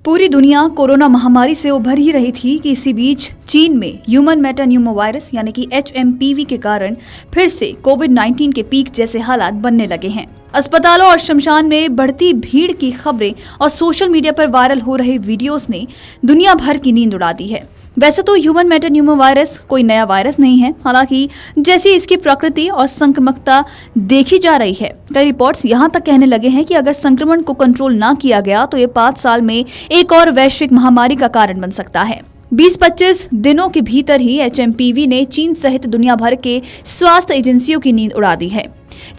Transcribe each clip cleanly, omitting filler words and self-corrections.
पूरी दुनिया कोरोना महामारी से उभर ही रही थी कि इसी बीच चीन में ह्यूमन मेटान्यूमोवायरस यानी कि HMPV के कारण फिर से कोविड-19 के पीक जैसे हालात बनने लगे हैं। अस्पतालों और शमशान में बढ़ती भीड़ की खबरें और सोशल मीडिया पर वायरल हो रहे वीडियोस ने दुनिया भर की नींद उड़ा दी है। वैसे तो ह्यूमन मेटान्यूमोवायरस कोई नया वायरस नहीं है, हालांकि जैसी इसकी प्रकृति और संक्रमकता देखी जा रही है, कई रिपोर्ट्स यहां तक कहने लगे हैं कि अगर संक्रमण को कंट्रोल ना किया गया तो ये 5 साल में एक और वैश्विक महामारी का कारण बन सकता है। 20-25 दिनों के भीतर ही HMPV ने चीन सहित दुनिया भर के स्वास्थ्य एजेंसियों की नींद उड़ा दी है।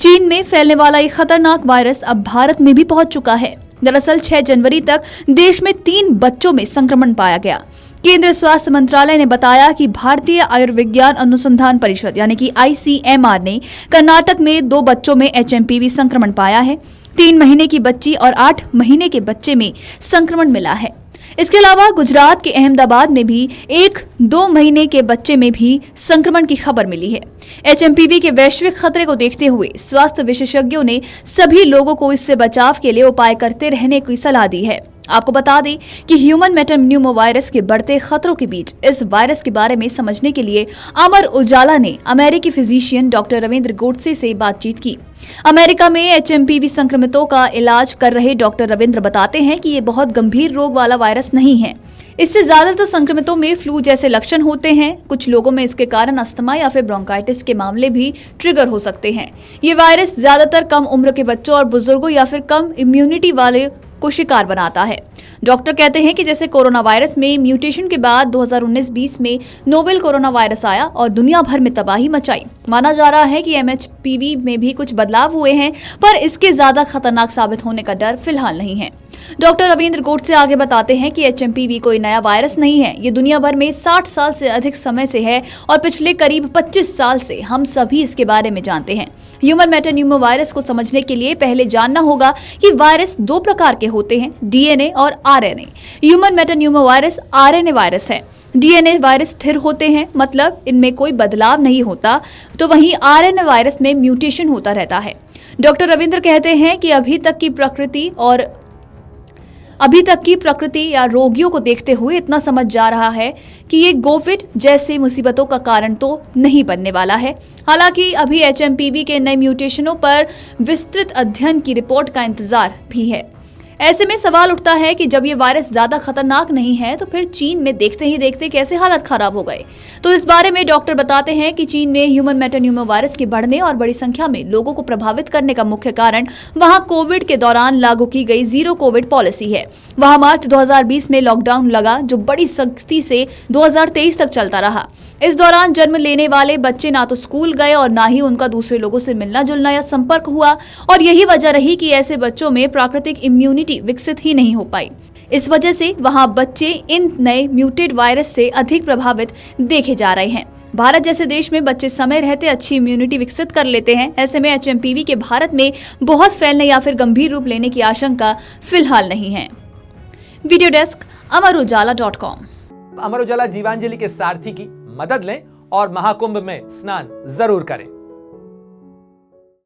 चीन में फैलने वाला ये खतरनाक वायरस अब भारत में भी पहुंच चुका है। दरअसल 6 जनवरी तक देश में 3 बच्चों में संक्रमण पाया गया। केंद्रीय स्वास्थ्य मंत्रालय ने बताया कि भारतीय आयुर्विज्ञान अनुसंधान परिषद यानी कि ICMR ने कर्नाटक में 2 बच्चों में HMPV संक्रमण पाया है। 3 महीने की बच्ची और 8 महीने के बच्चे में संक्रमण मिला है। इसके अलावा गुजरात के अहमदाबाद में भी 1-2 महीने के बच्चे में भी संक्रमण की खबर मिली है। HMPV के वैश्विक खतरे को देखते हुए स्वास्थ्य विशेषज्ञों ने सभी लोगों को इससे बचाव के लिए उपाय करते रहने की सलाह दी है। आपको बता दें कि ह्यूमन मेटान्यूमोवायरस के बढ़ते खतरों के बीच इस वायरस के बारे में समझने के लिए अमर उजाला ने अमेरिकी फिजिशियन डॉक्टर रविंद्र गोडसे से बातचीत की। अमेरिका में HMPV संक्रमितों का इलाज कर रहे डॉक्टर रविंद्र बताते हैं कि ये बहुत गंभीर रोग वाला वायरस नहीं है। इससे ज्यादातर संक्रमितों में फ्लू जैसे लक्षण होते हैं। कुछ लोगों में इसके कारण अस्थमा या फिर ब्रोंकाइटिस के मामले भी ट्रिगर हो सकते हैं। ये वायरस ज्यादातर कम उम्र के बच्चों और बुजुर्गों या फिर कम इम्यूनिटी वाले को शिकार बनाता है। डॉक्टर कहते हैं कि जैसे कोरोना वायरस में म्यूटेशन के बाद 2019-20 में नोवेल कोरोना वायरस आया और दुनिया भर में तबाही मचाई। माना जा रहा है कि MHPV में भी कुछ बदलाव हुए हैं, पर इसके ज्यादा खतरनाक साबित होने का डर फिलहाल नहीं है। डॉक्टर रविंद्र गोडसे आगे बताते हैं कि HMPV कोई नया वायरस नहीं है। ये दुनिया भर में 60 साल से अधिक समय से है और पिछले करीब 25 साल से हम सभी इसके बारे में जानते हैं। ह्यूमन मेटान्यूमोवायरस को समझने के लिए पहले जानना होगा कि वायरस 2 प्रकार के होते हैं, DNA और RNA। Human metapneumovirus RNA virus है। DNA वायरस स्थिर होते हैं, मतलब इनमें कोई बदलाव नहीं होता, तो वहीं RNA वायरस में म्यूटेशन होता रहता है। डॉक्टर रविंद्र कहते हैं कि अभी तक की प्रकृति या रोगियों को देखते हुए इतना समझ जा रहा है कि ये कोविड जैसे मुसीबतों का कारण तो नहीं बनने वाला है। हालांकि अभी HMPV के नए म्यूटेशनों पर विस्तृत अध्ययन की रिपोर्ट का इंतजार भी है। ऐसे में सवाल उठता है कि जब ये वायरस ज्यादा खतरनाक नहीं है तो फिर चीन में देखते ही देखते कैसे हालत खराब हो गए। तो इस बारे में डॉक्टर बताते हैं कि चीन में ह्यूमन मेटान्यूमोवायरस के बढ़ने और बड़ी संख्या में लोगों को प्रभावित करने का मुख्य कारण वहां कोविड के दौरान लागू की गई जीरो कोविड पॉलिसी है। वहां मार्च 2020 में लॉकडाउन लगा, जो बड़ी सख्ती से 2023 तक चलता रहा। इस दौरान जन्म लेने वाले बच्चे ना तो स्कूल गए और ना ही उनका दूसरे लोगों से मिलना जुलना या संपर्क हुआ, और यही वजह रही कि ऐसे बच्चों में प्राकृतिक इम्यूनिटी विकसित ही नहीं हो पाई। इस वजह से वहां बच्चे इन नए म्यूटेड वायरस से अधिक प्रभावित देखे जा रहे हैं। भारत जैसे देश में बच्चे समय रहते अच्छी इम्यूनिटी विकसित कर लेते हैं। ऐसे में HMPV के भारत में बहुत फैलने या फिर गंभीर रूप लेने की आशंका फिलहाल नहीं है। Video desk अमरउजाला.com। अमर उजाला जीवांजलि के सारथी की मदद लें और महाकुंभ में स्नान जरूर करें।